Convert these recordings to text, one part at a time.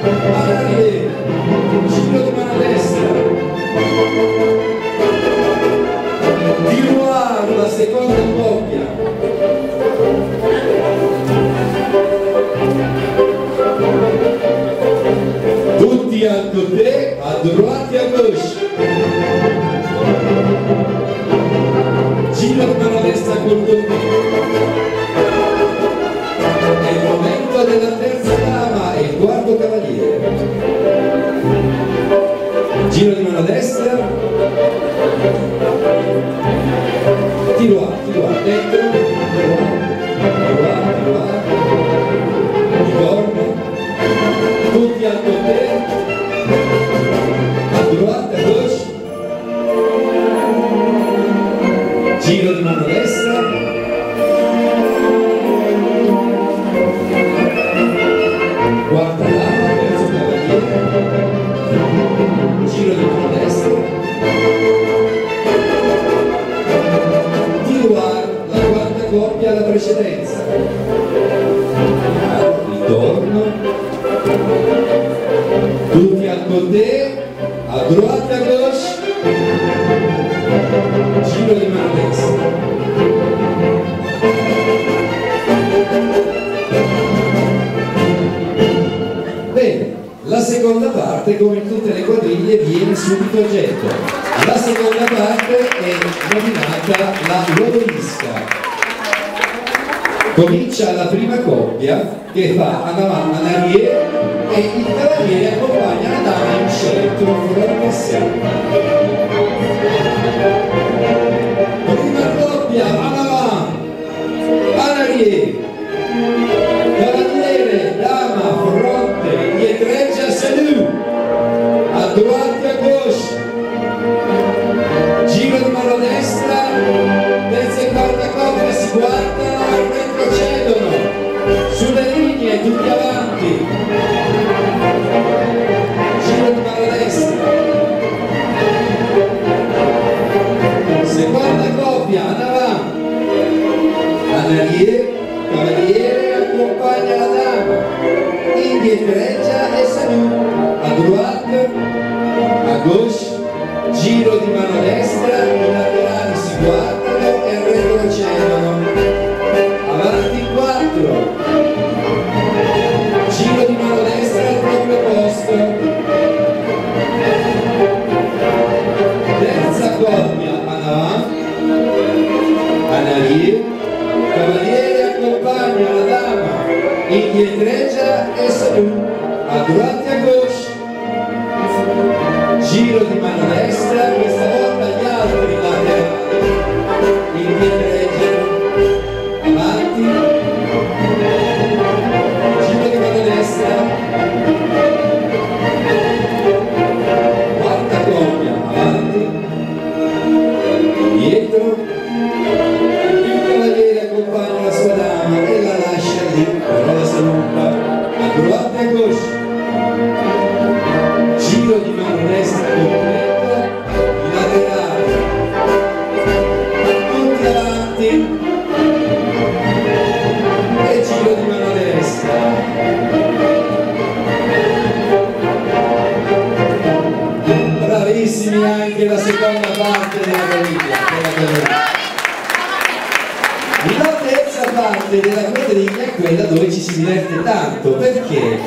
Arrière, giro di mano destra, tiroir, la seconda coppia, tutti al côté, à droite et à gauche, giro di mano destra col côté. È il momento della terza dama e il quarto cavaliere. Giro di mano destra, tiro a dentro, ritorno, tutti al côté, a droite, a gauche, giro di mano destra, quarta dama, terzo cavaliere, giro di mano destra, tiroir, la quarta coppia alla precedenza, ritorno, tutti al côté, a droite, a gauche, giro di mano destra. Bene, la seconda parte, come in tutte le quadriglie, viene subito a getto. La seconda parte è nominata la lodolisca. Comincia la prima coppia che fa en avant, en arrière e il cavaliere accompagna la dama in centro, fronte a sé. Prima coppia, en avant, en arrière. Cavaliere, dama, fronte, dietreggia, salut, a droite, a gauche, giro di mano destra, terza e quarta coppia si guardano e retrocedono, sulle linee, tutti avanti, giro di mano destra, seconda coppia, en avant, en arrière, cavaliere accompagna la dama, indietreggia e salut, a droite, a gauche, giro di mano destra, i laterali si guardano e retrocedono, avanti 4, giro di mano destra al proprio posto, terza coppia, en avant, en arrière, cavaliere accompagna la dama, indietreggia e salut, a droite e a gauche, giro di mano destra, questa volta gli altri laterali, indietreggiano, avanti, giro di mano destra, quarta coppia, avanti, dietro, il cavaliere accompagna la sua dama e la lascia lì, però la saluta, a droite e a gauche, giro di mano destra completo, i laterali, tutti avanti e giro di mano destra. Bravissimi anche la seconda parte della quadriglia. La terza parte della quadriglia è quella dove ci si diverte tanto, perché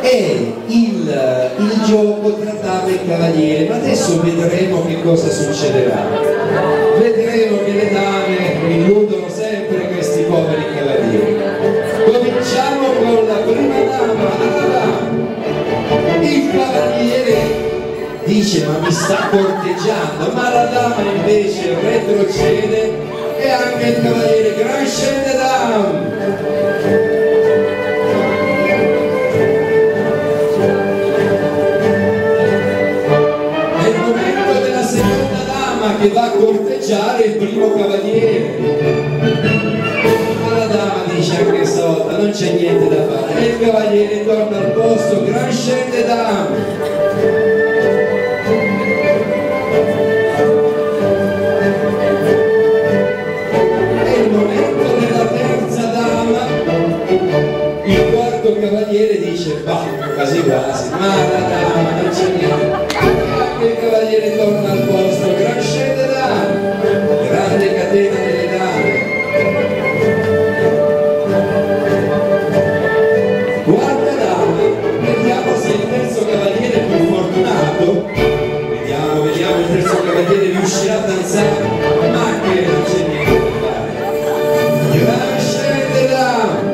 è il gioco tra dama e cavaliere, ma adesso vedremo che cosa succederà. Vedremo che le dame illudono sempre questi poveri cavalieri. Cominciamo con la prima dama. Il cavaliere dice ma mi sta corteggiando, ma la dama invece retrocede e anche il cavaliere grand scende down. Che va a corteggiare il primo cavaliere, ma la dama dice anche stavolta non c'è niente da fare e il cavaliere torna al posto, gran scende down. È il momento della terza dama, il quarto cavaliere dice va, quasi quasi, ma la dama non c'è niente. Anche il cavaliere torna al posto, gran scende dame, grande catena delle dame. Guarda dama, vediamo se il terzo cavaliere è più fortunato. Vediamo il terzo cavaliere riuscirà a danzare, ma che non c'è niente da fare. Gran scende dame.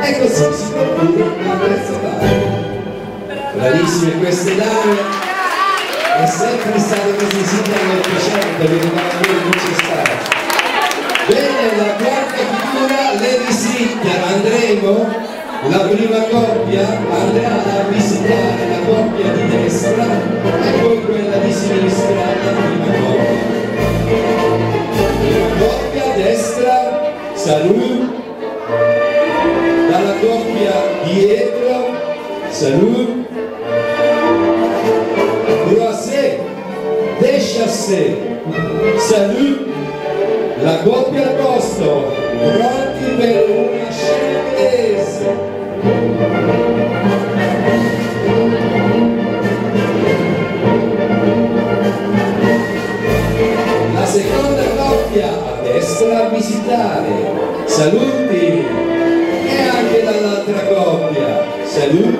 E così si conclude la terza dame. Bravissime queste dame. È sempre stato così sin dal Novecento, che non c'è stato. Bene, la quarta figura, Lady Sitter. Andremo, la prima coppia andrà a visitare la coppia di destra e poi quella di sinistra, la prima coppia. Prima coppia, destra, salut. Dalla coppia dietro, salut. Croisé, déchassé, salut, la coppia al posto, pronti per una scena inglese. La seconda coppia a destra a visitare, saluti, e anche dall'altra coppia, salut,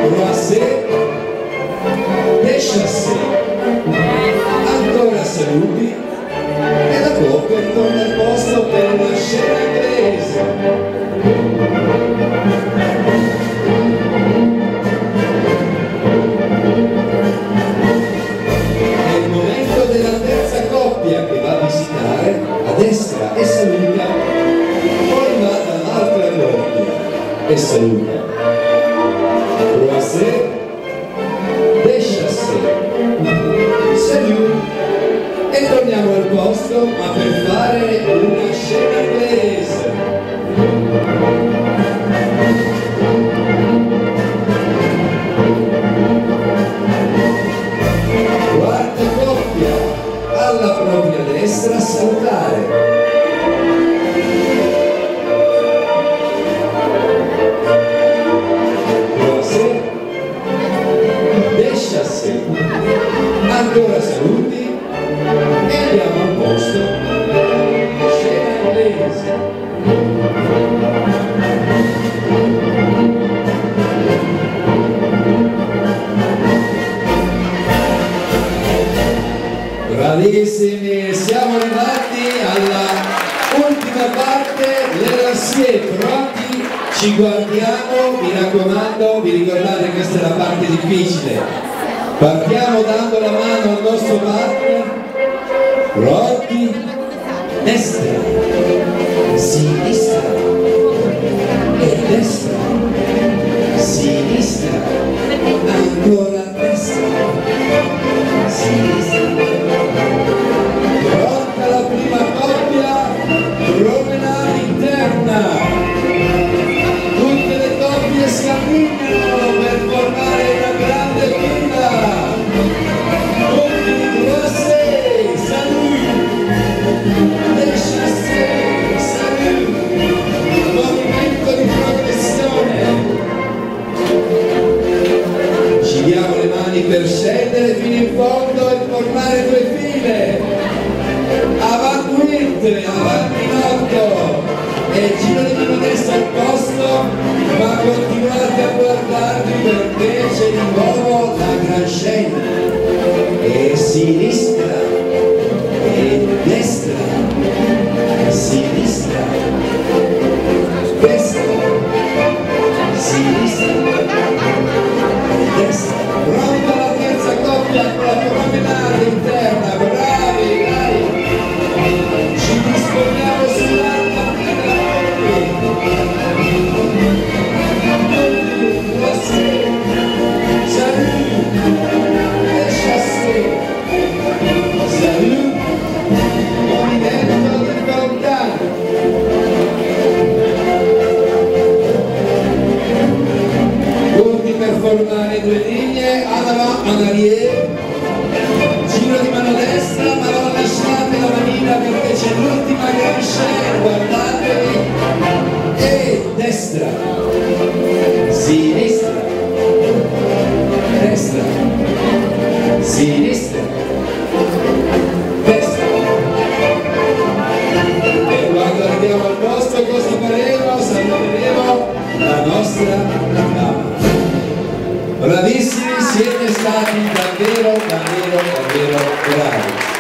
croisé, déchassé, ancora saluti e la coppia torna al posto per una scena inglese. È il momento della terza coppia che va a visitare a destra e saluta, poi va dall'altra coppia e saluta. Croisé, salut, e torniamo al posto, ma per fare una scena inglese. Quarta coppia, alla propria destra a salutare. Ancora saluti e andiamo al posto, scena inglese. Bravissimi, siamo arrivati alla ultima parte, le Lancier, pronti? Ci guardiamo, mi raccomando, vi ricordate questa è la parte difficile. Partiamo dando la mano al nostro partner, pronti, destra, sinistra, e destra, sinistra, ancora destra, sinistra. Pronta la prima coppia, promenade interna. Tutte le coppie si allineano per formare una grande fila. Movimento di progressione. Ci diamo le mani per scendere fino in fondo e formare due file. Avanti, avanti in otto. E giro di mano destra al posto, ma continuate a guardarvi perché c'è di nuovo la gran scena. E sinistra, e destra, sinistra, destra, sinistra, destra. Pronta la terza coppia con la promenade interna, bravi, dai! Ci disponiamo sull'arma. c'è, guardatevi, e destra, sinistra, destra, sinistra, destra. E quando arriviamo al posto cosa faremo? Saluteremo la nostra dama. Bravissimi, siete stati davvero bravi.